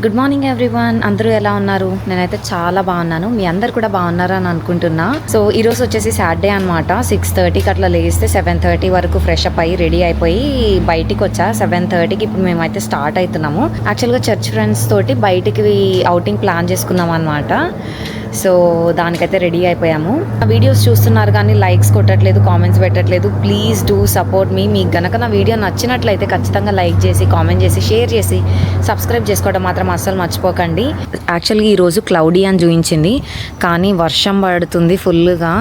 Good morning everyone. అందరూ ఎలా ఉన్నారు? నేనైతే చాలా బాగున్నాను. మీ అందరు కూడా బాగున్నారని అనుకుంటున్నా. సో ఈరోజు వచ్చేసి సాటర్డే అనమాట. 6:30కి అట్లా లేస్తే 7:30 వరకు ఫ్రెష్ అప్ అయ్యి రెడీ అయిపోయి బయటికి వచ్చా. 7:30కి ఇప్పుడు మేమైతే స్టార్ట్ అవుతున్నాము. యాక్చువల్గా చర్చ్ ఫ్రెండ్స్ తోటి బయటికి అవుటింగ్ ప్లాన్ చేసుకున్నాం అనమాట. సో దానికైతే రెడీ అయిపోయాము. వీడియోస్ చూస్తున్నారు కానీ లైక్స్ కొట్టట్లేదు, కామెంట్స్ పెట్టట్లేదు. ప్లీజ్ డూ సపోర్ట్ మీ. మీకు గనక నా వీడియో నచ్చినట్లయితే ఖచ్చితంగా లైక్ చేసి, కామెంట్ చేసి, షేర్ చేసి, సబ్స్క్రైబ్ చేసుకోవడం మాత్రం అస్సలు మర్చిపోకండి. యాక్చువల్గా ఈరోజు క్లౌడీ అని చూపించింది, కానీ వర్షం పడుతుంది ఫుల్గా.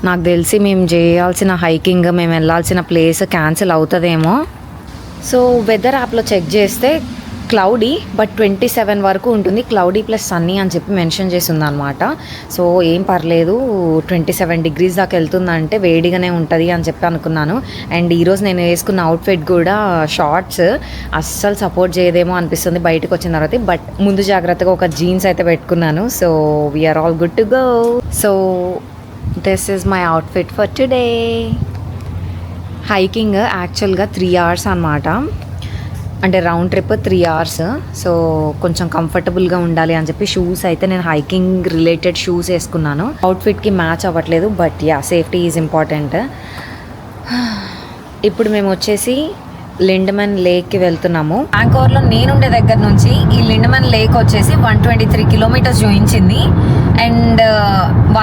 నాకు తెలిసి మేము చేయాల్సిన హైకింగ్, మేము వెళ్ళాల్సిన ప్లేస్ క్యాన్సిల్ అవుతుందేమో. సో వెదర్ యాప్లో చెక్ చేస్తే క్లౌడీ బట్ 27 వరకు ఉంటుంది. క్లౌడీ ప్లస్ సన్నీ అని చెప్పి మెన్షన్ చేసింది అనమాట. సో ఏం పర్లేదు, 27 డిగ్రీస్ దాకా వెళ్తుందంటే వేడిగానే ఉంటుంది అని చెప్పి అనుకున్నాను. అండ్ ఈరోజు నేను వేసుకున్న అవుట్ఫిట్ కూడా షార్ట్స్ అస్సలు సపోర్ట్ చేయదేమో అనిపిస్తుంది బయటకు వచ్చిన తర్వాత. బట్ ముందు జాగ్రత్తగా ఒక జీన్స్ అయితే పెట్టుకున్నాను. So we are all good to go. So this is my outfit for today. Hiking యాక్చువల్గా 3 hours అనమాట. అంటే రౌండ్ ట్రిప్ 3 hours. సో కొంచెం కంఫర్టబుల్గా ఉండాలి అని చెప్పి షూస్ అయితే నేను హైకింగ్ రిలేటెడ్ షూస్ వేసుకున్నాను. అవుట్ఫిట్కి మ్యాచ్ అవ్వట్లేదు, but yeah safety is important. ఇప్పుడు మేము వచ్చేసి లిండమన్ లేక్కి వెళ్తున్నాము. బ్యాంకోర్లో నేనుండే దగ్గర నుంచి ఈ లిండమన్ లేక్ వచ్చేసి 123 kilometers చూపించింది. అండ్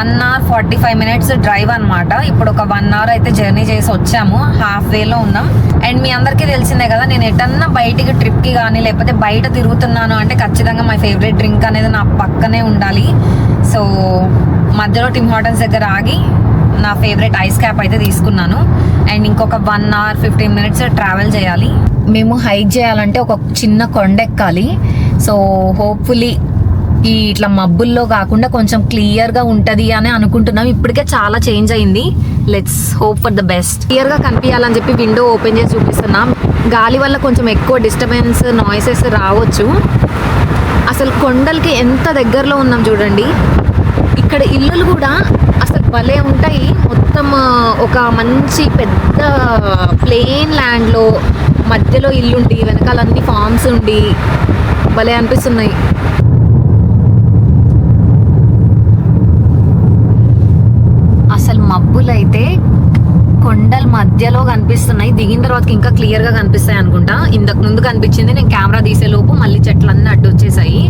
1 hour 45 minutes డ్రైవ్ అనమాట. ఇప్పుడు ఒక 1 hour అయితే జర్నీ చేసి వచ్చాము. హాఫ్ వేలో ఉన్నాం. అండ్ మీ అందరికీ తెలిసిందే కదా, నేను ఎటన్నా బయటికి ట్రిప్కి కానీ లేకపోతే బయట తిరుగుతున్నాను అంటే ఖచ్చితంగా మై ఫేవరెట్ డ్రింక్ అనేది నా పక్కనే ఉండాలి. సో మధ్యలో టిమ్ హార్టన్స్ దగ్గర ఆగి నా ఫేవరెట్ ఐస్ క్యాప్ అయితే తీసుకున్నాను. అండ్ ఇంకొక 1 hour 15 minutes ట్రావెల్ చేయాలి. మేము హైక్ చేయాలంటే ఒక చిన్న కొండ ఎక్కాలి. సో హోప్ఫుల్లీ ఈ ఇట్లా మబ్బుల్లో కాకుండా కొంచెం క్లియర్గా ఉంటుంది అని అనుకుంటున్నాం. ఇప్పటికే చాలా చేంజ్ అయింది. Let's hope for the best. క్లియర్గా కనిపించాలని చెప్పి విండో ఓపెన్ చేసి చూపిస్తున్నాం. గాలి వల్ల కొంచెం ఎక్కువ డిస్టర్బెన్స్, నాయిసెస్ రావచ్చు. అసలు కొండలకి ఎంత దగ్గరలో ఉన్నాం చూడండి. ఇక్కడ ఇల్లులు కూడా అసలు భలే ఉంటాయి. మొత్తం ఒక మంచి పెద్ద ప్లెయిన్ ల్యాండ్లో మధ్యలో ఇల్లుండి వెనకాలన్నీ ఫార్మ్స్ ఉండి భలే అనిపిస్తున్నాయి. అసలు మబ్బులు అయితే కొండల మధ్యలో కనిపిస్తున్నాయి. దిగిన తర్వాత ఇంకా క్లియర్గా కనిపిస్తాయి అనుకుంటా. ఇంతకు ముందు కనిపించింది, నేను కెమెరా తీసేలోపు మళ్ళీ చెట్లన్నీ అడ్డు వచ్చేసాయి.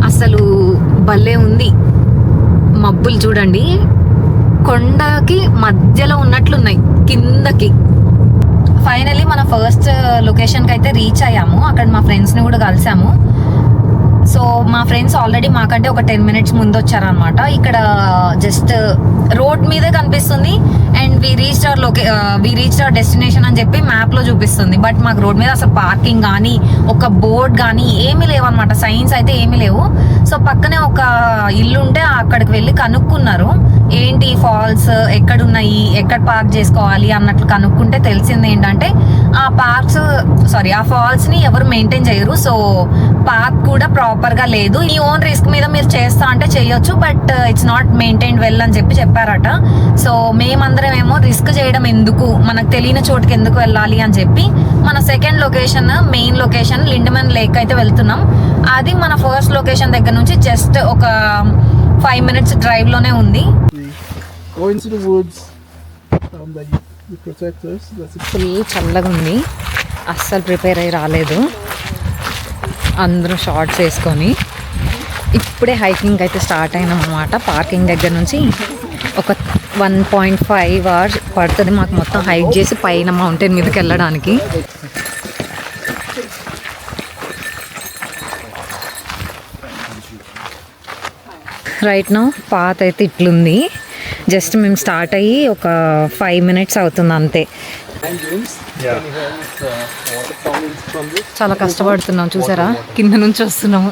అసలు భలే ఉంది. మబ్బులు చూడండి, కొండకి మధ్యలో ఉన్నట్లున్నాయి కిందకి. ఫైనల్లీ మన ఫస్ట్ లొకేషన్కి అయితే రీచ్ అయ్యాము. అక్కడ మా ఫ్రెండ్స్ని కూడా కలిసాము. సో మా ఫ్రెండ్స్ ఆల్రెడీ మాకంటే ఒక 10 minutes ముందు వచ్చారనమాట. ఇక్కడ జస్ట్ రోడ్ మీదే కనిపిస్తుంది. And we reached our destination అని చెప్పి మ్యాప్లో చూపిస్తుంది. బట్ మాకు రోడ్ మీద అసలు పార్కింగ్ కానీ ఒక బోర్డ్ కానీ ఏమీ లేవన్నమాట. సైన్స్ అయితే ఏమీ లేవు. సో పక్కనే ఒక ఇల్లు ఉంటే అక్కడికి వెళ్ళి కనుక్కున్నారు, ఏంటి ఫాల్స్ ఎక్కడున్నాయి, ఎక్కడ పార్క్ చేసుకోవాలి అన్నట్లు కనుక్కుంటే తెలిసింది ఏంటంటే ఆ ఫాల్స్ని ఎవరు మెయింటైన్ చేయరు. సో పార్క్ కూడా ప్రాపర్గా లేదు. ఈ ఓన్ రిస్క్ మీద మీరు చేస్తా అంటే చేయొచ్చు, but it's not maintained well అని చెప్పారట. సో మేమందరం ఏమో రిస్క్ చేయడం ఎందుకు, మనకు తెలియని చోటుకి ఎందుకు వెళ్ళాలి అని చెప్పి మన second location, main location Lindeman lake అయితే వెళ్తున్నాం. అది మన ఫస్ట్ లొకేషన్ దగ్గర నుంచి జస్ట్ ఒక 5 minutes డ్రైవ్లోనే ఉంది. ఫుల్ చల్లగా ఉంది. అస్సలు ప్రిపేర్ అయ్యి రాలేదు. అందరూ షార్ట్స్ వేసుకొని ఇప్పుడే హైకింగ్ అయితే స్టార్ట్ అయినాం అనమాట. పార్కింగ్ దగ్గర నుంచి ఒక 1.5 hours పడుతుంది మాకు మొత్తం హైక్ చేసి పైన మౌంటైన్ మీదకి వెళ్ళడానికి. రైట్ నౌ పాత్ అయితే ఇట్లుంది. జస్ట్ మేము స్టార్ట్ అయ్యి ఒక 5 minutes అవుతుంది అంతే. చాలా కష్టపడుతున్నాం చూసారా, కింద నుంచి వస్తున్నాము.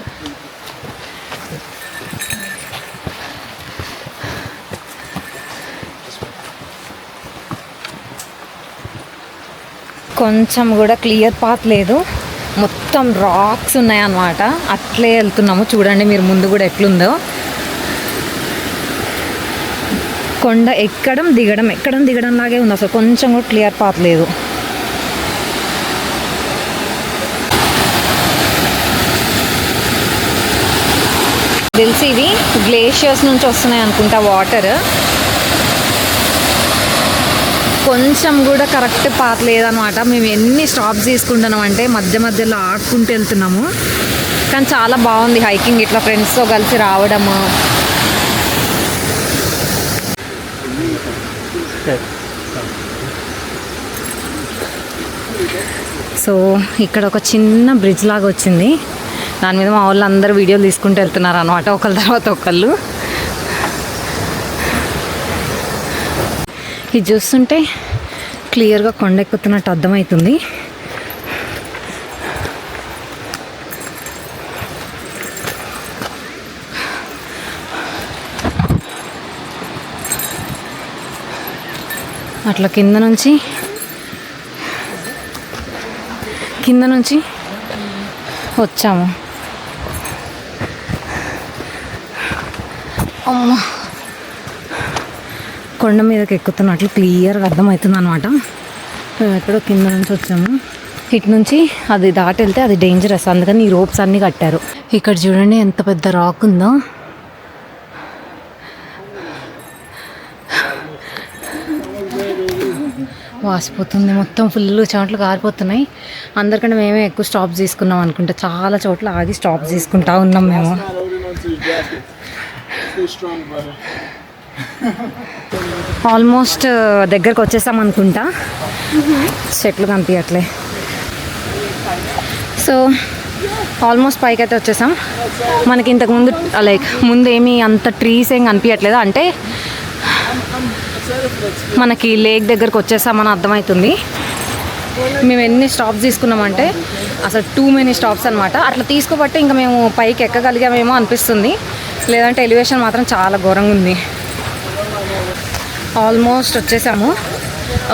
కొంచెం కూడా క్లియర్ పాత్ లేదు, మొత్తం రాక్స్ ఉన్నాయన్నమాట. అట్లే వెళ్తున్నాము. చూడండి మీరు ముందు కూడా ఎట్లుందో. కొండ ఎక్కడం దిగడం లాగే ఉంది. అసలు కొంచెం కూడా క్లియర్ పాత్ లేదు. తెలిసి ఇవి గ్లేషియర్స్ నుంచి వస్తున్నాయి అనుకుంటా వాటర్. కొంచెం కూడా కరెక్ట్ పాత్ లేదనమాట. మేము ఎన్ని స్టాప్స్ తీసుకుంటున్నాం అంటే మధ్య మధ్యలో ఆడుకుంటూ వెళ్తున్నాము. కానీ చాలా బాగుంది హైకింగ్, ఇట్లా ఫ్రెండ్స్తో కలిసి రావడము. సో ఇక్కడ ఒక చిన్న బ్రిడ్జ్ లాగా వచ్చింది. దాని మీద మా వాళ్ళు అందరూ వీడియోలు తీసుకుంటూ వెళ్తున్నారు అనమాట, ఒకళ్ళ తర్వాత ఒకళ్ళు. ఇది చూస్తుంటే క్లియర్గా కొండ ఎక్కుతున్నట్టు అర్థమవుతుంది. అట్లా కింద నుంచి వచ్చాము. అమ్మ, కొండ మీదకి ఎక్కుతున్నట్లు క్లియర్గా అర్థమవుతుంది అనమాట. మేము ఎక్కడో కింద నుంచి వచ్చాము. ఇటు నుంచి అది దాటి వెళ్తే అది డేంజరస్, అందుకని ఈ రోప్స్ అన్నీ కట్టారు. ఇక్కడ చూడండి ఎంత పెద్ద రాక్ ఉందో. వాసిపోతుంది మొత్తం, ఫుల్ చోట్ల కారిపోతున్నాయి. అందరికంటే మేమే ఎక్కువ స్టాప్స్ తీసుకున్నాం అనుకుంటా. చాలా చోట్ల ఆగి స్టాప్స్ తీసుకుంటా ఉన్నాం మేము. ఆల్మోస్ట్ దగ్గరకు వచ్చేసాం అనుకుంటా. చెట్లు కనిపించట్లే. సో ఆల్మోస్ట్ పైకి అయితే వచ్చేసాం. మనకి ఇంతకుముందు ముందు ఏమీ అంత ట్రీస్ ఏం కనిపించట్లేదు, అంటే మనకి లేక్ దగ్గరకు వచ్చేసామని అర్థమవుతుంది. మేము ఎన్ని స్టాప్స్ తీసుకున్నామంటే అసలు టూ మెనీ స్టాప్స్ అనమాట. అట్లా తీసుకోబట్టి ఇంకా మేము పైకి ఎక్కగలిగామేమో అనిపిస్తుంది, లేదంటే ఎలివేషన్ మాత్రం చాలా ఘోరంగా ఉంది. ఆల్మోస్ట్ వచ్చేసాము.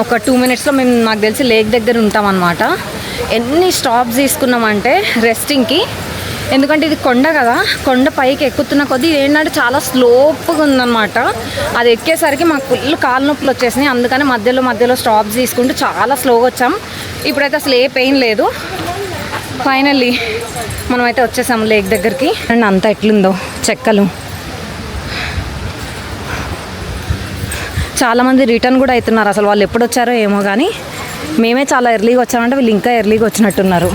ఒక 2 minutesలో మేము నాకు తెలిసి లేక్ దగ్గర ఉంటామన్నమాట. ఎన్ని స్టాప్స్ తీసుకున్నామంటే రెస్టింగ్కి, ఎందుకంటే ఇది కొండ కదా, కొండ పైకి ఎక్కుతున్న కొద్దీ ఏంటంటే చాలా స్లోప్గా ఉందన్నమాట. అది ఎక్కేసరికి మాకు ఫుల్ కాలు నొప్పులు వచ్చేసినాయి. అందుకని మధ్యలో స్టాప్స్ తీసుకుంటూ చాలా స్లోగా వచ్చాం. ఇప్పుడైతే అసలు ఏ పెయిన్ లేదు. ఫైనల్లీ మనమైతే వచ్చేసాము లేక్ దగ్గరికి. అండ్ అంతా ఎట్లుందో చెక్కలు. చాలామంది రిటర్న్ కూడా అవుతున్నారు. అసలు వాళ్ళు ఎప్పుడు వచ్చారో ఏమో కానీ మేమే చాలా ఎర్లీగా వచ్చామంటే వీళ్ళు ఇంకా ఎర్లీగా వచ్చినట్టున్నారు.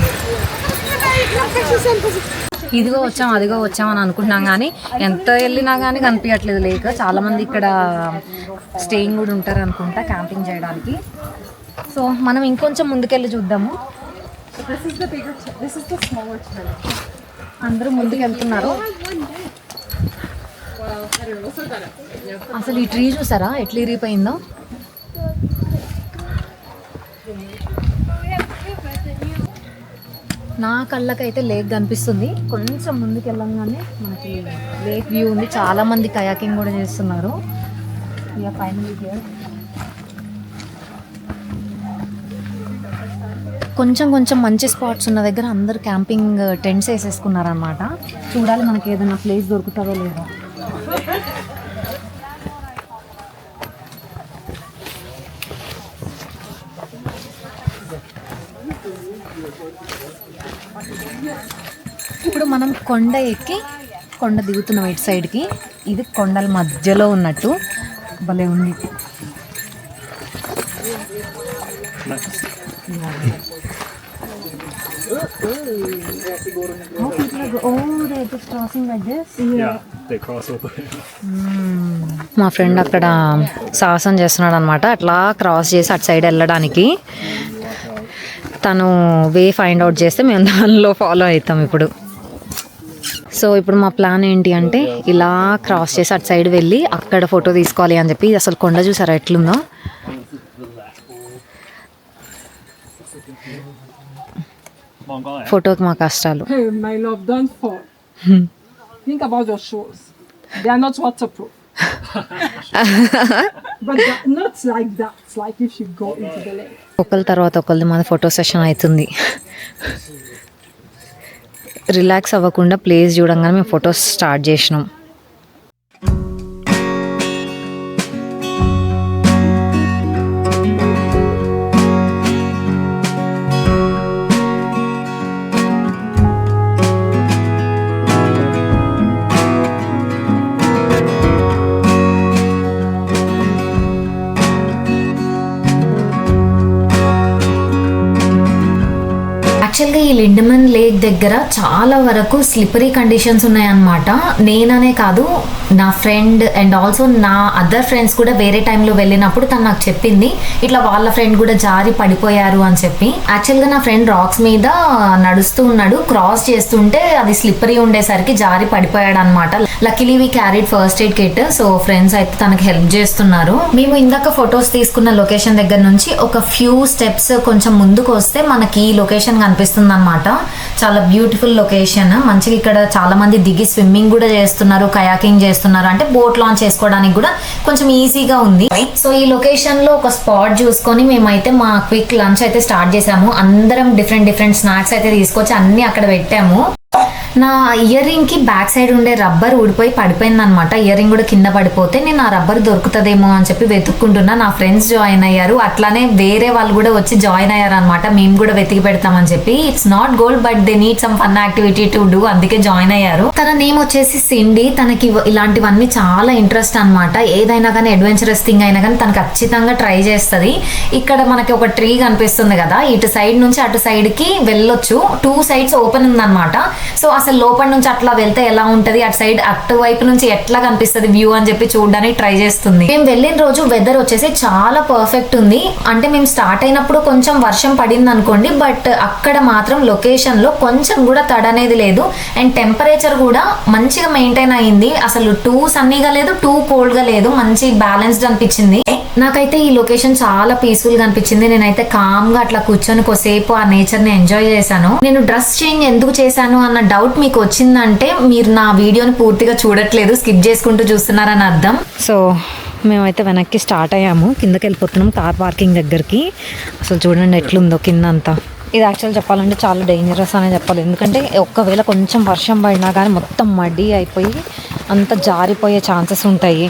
ఇదిగో వచ్చాం అదిగో వచ్చామని అనుకుంటున్నాం, కానీ ఎంత వెళ్ళినా కానీ కనిపించట్లేదు లేక. చాలామంది ఇక్కడ స్టేయింగ్ కూడా ఉంటారు అనుకుంటా, క్యాంపింగ్ చేయడానికి. సో మనం ఇంకొంచెం ముందుకెళ్ళి చూద్దాము. అందరూ ముందుకు వెళ్తున్నారు. అసలు ఈ ట్రీ చూసారా ఎట్లా ఇరిగిపోయిందో. నా కళ్ళకైతే లేక్ కనిపిస్తుంది. కొంచెం ముందుకు వెళ్ళంగానే మనకి లేక్ వ్యూ ఉంది. చాలా మంది కయాకింగ్ కూడా చేస్తున్నారు. ఇక ఫైనల్ కొంచెం మంచి స్పాట్స్ ఉన్న దగ్గర అందరు క్యాంపింగ్ టెంట్స్ వేసేసుకున్నారనమాట. చూడాలి మనకి ఏదైనా ప్లేస్ దొరుకుతుందో లేదో. ఇప్పుడు మనం కొండ ఎక్కి కొండ దిగుతున్నాం ఇటు సైడ్కి. ఇది కొండల మధ్యలో ఉన్నట్టు భలే ఉంది. మా ఫ్రెండ్ అక్కడ సాహసం చేస్తున్నాడు అనమాట, అట్లా క్రాస్ చేసి అటు సైడ్ వెళ్ళడానికి. తను వే ఫైండ్ అవుట్ చేస్తే మేము దానిలో ఫాలో అవుతాం ఇప్పుడు. సో ఇప్పుడు మా ప్లాన్ ఏంటి అంటే ఇలా క్రాస్ చేసి అటు సైడ్ వెళ్ళి అక్కడ ఫోటో తీసుకోవాలి అని చెప్పి. అసలు కొండ చూసారా ఎట్లుందో. ఫోటోకి మా కష్టాలు. My love, don't fall. Think about your shoes. They are not waterproof. But not like that. It's like if you go into the lake. ఒకళ్ళ తర్వాత ఒకళ్ళది మన ఫోటో సెషన్ అవుతుంది. రిలాక్స్ అవ్వకుండా ప్లేస్ చూడంగానే మేము ఫొటోస్ స్టార్ట్ చేసినాం. యాక్చువల్గా ఈ లిండమన్ లేక్ దగ్గర చాలా వరకు స్లిపరీ కండిషన్స్ ఉన్నాయన్నమాట. నేననే కాదు, నా ఫ్రెండ్ అండ్ ఆల్సో నా అదర్ ఫ్రెండ్స్ కూడా వేరే టైంలో వెళ్ళినప్పుడు తను నాకు చెప్పింది ఇట్లా వాళ్ళ ఫ్రెండ్ కూడా జారి పడిపోయారు అని చెప్పి. యాక్చువల్గా నా ఫ్రెండ్ రాక్స్ మీద నడుస్తూ ఉన్నాడు, క్రాస్ చేస్తుంటే అది స్లిప్పరీ ఉండేసరికి జారి పడిపోయాడు అనమాట. Luckily we carried first aid kit. So friends అయితే తనకి హెల్ప్ చేస్తున్నారు. మేము ఇందాక ఫొటోస్ తీసుకున్న లొకేషన్ దగ్గర నుంచి ఒక ఫ్యూ స్టెప్స్ కొంచెం ముందుకు వస్తే మనకి ఈ లొకేషన్ కనిపిస్తుంది అనమాట. చాలా బ్యూటిఫుల్ లొకేషన్. మంచిగా ఇక్కడ చాలా మంది దిగి స్విమ్మింగ్ కూడా చేస్తున్నారు, కయాకింగ్ చేస్తున్నారు. అంటే బోట్ లాంచ్ చేసుకోవడానికి కూడా కొంచెం ఈజీగా ఉంది. సో ఈ లొకేషన్ లో ఒక స్పాట్ చూసుకొని మేమైతే మా క్విక్ లంచ్ అయితే స్టార్ట్ చేసాము. అందరం డిఫరెంట్ స్నాక్స్ అయితే తీసుకొచ్చి అన్ని అక్కడ పెట్టాము. నా ఇయర్ రింగ్ కి బ్యాక్ సైడ్ ఉండే రబ్బర్ ఊడిపోయి పడిపోయింది అనమాట. ఇయర్ రింగ్ కూడా కింద పడిపోతే నేను ఆ రబ్బర్ దొరుకుతుందేమో అని చెప్పి వెతుక్కుంటున్నా. నా ఫ్రెండ్స్ జాయిన్ అయ్యారు, అట్లానే వేరే వాళ్ళు కూడా వచ్చి జాయిన్ అయ్యారు అనమాట. మేము కూడా వెతికి పెడతామని చెప్పి. It's not gold but they need some fun activity to do, అందుకే జాయిన్ అయ్యారు. తన నేమ్ వచ్చేసి సిండి. తనకి ఇలాంటివన్నీ చాలా ఇంట్రెస్ట్ అనమాట. ఏదైనా కానీ అడ్వెంచరస్ థింగ్ అయినా కానీ తను ఖచ్చితంగా ట్రై చేస్తుంది. ఇక్కడ మనకి ఒక ట్రీ కనిపిస్తుంది కదా, ఇటు సైడ్ నుంచి అటు సైడ్ కి వెళ్ళొచ్చు. 2 sides ఓపెన్ ఉందన్నమాట. సో అసలు లోపల నుంచి అట్లా వెళ్తే ఎలా ఉంటది, అటు సైడ్ అటు వైపు నుంచి ఎట్లా కనిపిస్తుంది వ్యూ అని చెప్పి చూడడానికి ట్రై చేస్తుంది. మేము వెళ్ళిన రోజు వెదర్ వచ్చేసి చాలా పర్ఫెక్ట్ ఉంది. అంటే మేము స్టార్ట్ అయినప్పుడు కొంచెం వర్షం పడింది అనుకోండి, బట్ అక్కడ మాత్రం లొకేషన్ లో కొంచెం కూడా తడనేది లేదు. అండ్ టెంపరేచర్ కూడా మంచిగా మెయింటైన్ అయ్యింది. అసలు టూ సన్నీగా లేదు, టూ కోల్డ్ గా లేదు, మంచి బ్యాలెన్స్డ్ అనిపించింది. నాకైతే ఈ లొకేషన్ చాలా పీస్ఫుల్ గా అనిపించింది. నేనైతే కామ్ గా అట్లా కూర్చొని కొద్దిసేపు ఆ నేచర్ ని ఎంజాయ్ చేశాను. నేను డ్రెస్ చేంజ్ ఎందుకు చేశాను అన్న డౌట్ మీకు వచ్చిందంటే మీరు నా వీడియోని పూర్తిగా చూడట్లేదు, స్కిప్ చేసుకుంటూ చూస్తున్నారని అర్థం. సో మేమైతే వెనక్కి స్టార్ట్ అయ్యాము, కిందకి వెళ్ళిపోతున్నాం కార్ పార్కింగ్ దగ్గరికి. అసలు చూడండి ఎట్లుందో కింద అంతా. ఇది యాక్చువల్ చెప్పాలంటే చాలా డేంజరస్ అనే చెప్పాలి. ఎందుకంటే ఒక్కవేళ కొంచెం వర్షం పడినా కానీ మొత్తం మడ్డీ అయిపోయి అంత జారిపోయే ఛాన్సెస్ ఉంటాయి.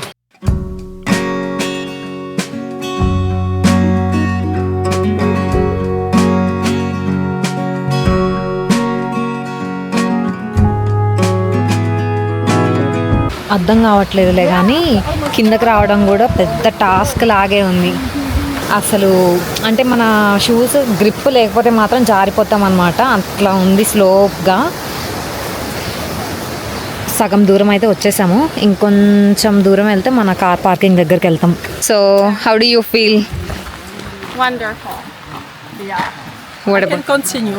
అర్థం కావట్లేదులే కానీ కిందకి రావడం కూడా పెద్ద టాస్క్ లాగే ఉంది. అసలు అంటే మన షూస్ గ్రిప్ లేకపోతే మాత్రం జారిపోతాం అన్నమాట. అట్లా ఉంది స్లోప్గా. సగం దూరం అయితే వచ్చేసాము, ఇంకొంచెం దూరం వెళ్తే మన కార్ పార్కింగ్ దగ్గరికి వెళ్తాం. So how do you feel? Wonderful. Yeah. What I can about? continue.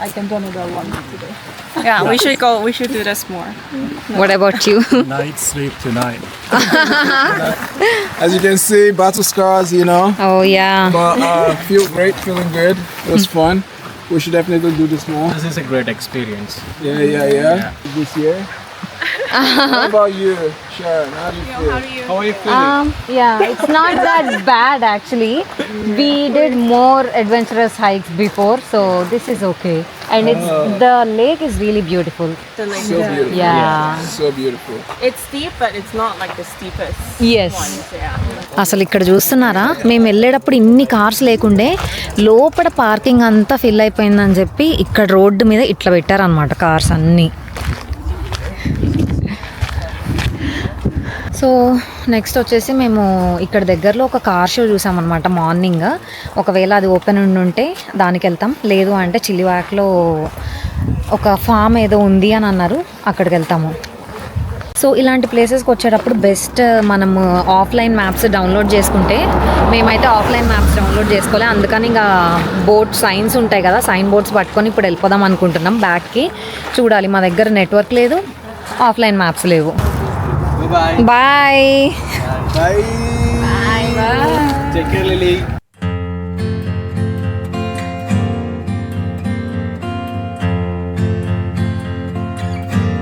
I can do another one today. Yeah, we should go. We should do this more. What about you? Night sleep tonight. As you can see, battle scars, you know. Oh yeah. But feel great, feeling good. It was fun. We should definitely do this more. This is a great experience. Yeah. This year. How about you, Sharon? How do you feel? How are you feeling? Yeah, it's not that bad actually. We did more adventurous hikes before, so this is okay. And the lake is really beautiful. The lake So is beautiful. Yeah. So beautiful. It's steep, but it's not like the steepest Yes. ones. Yeah. అసలు ఇక్కడ చూస్తున్నారా, మేము వెళ్ళేటప్పుడు ఇన్ని cars లేకుండే లోపల parking అంతా fill అయిపోయిందని చెప్పి ఇక్కడ రోడ్డు మీద ఇట్లా పెట్టారనమాట కార్స్ అన్నీ. సో నెక్స్ట్ వచ్చేసి మేము ఇక్కడ దగ్గరలో ఒక కార్ షో చూసామన్నమాట మార్నింగ్. ఒకవేళ అది ఓపెన్ ఉంటే దానికి వెళ్తాం, లేదు అంటే చిల్లివాక్లో ఒక ఫామ్ ఏదో ఉంది అని అన్నారు, అక్కడికి వెళ్తాము. సో ఇలాంటి ప్లేసెస్కి వచ్చేటప్పుడు బెస్ట్ మనము ఆఫ్లైన్ మ్యాప్స్ డౌన్లోడ్ చేసుకుంటే, మేమైతే ఆఫ్లైన్ మ్యాప్స్ డౌన్లోడ్ చేసుకోలే, అందుకని ఇంకా బోర్డ్ సైన్స్ ఉంటాయి కదా, సైన్ బోర్డ్స్ పట్టుకొని ఇప్పుడు వెళ్ళిపోదాం అనుకుంటున్నాం బ్యాక్కి. చూడాలి, మా దగ్గర నెట్వర్క్ లేదు, ఆఫ్లైన్ మ్యాప్స్ లేవు. Bye-bye. Bye. Bye. Bye. Take care, Lily.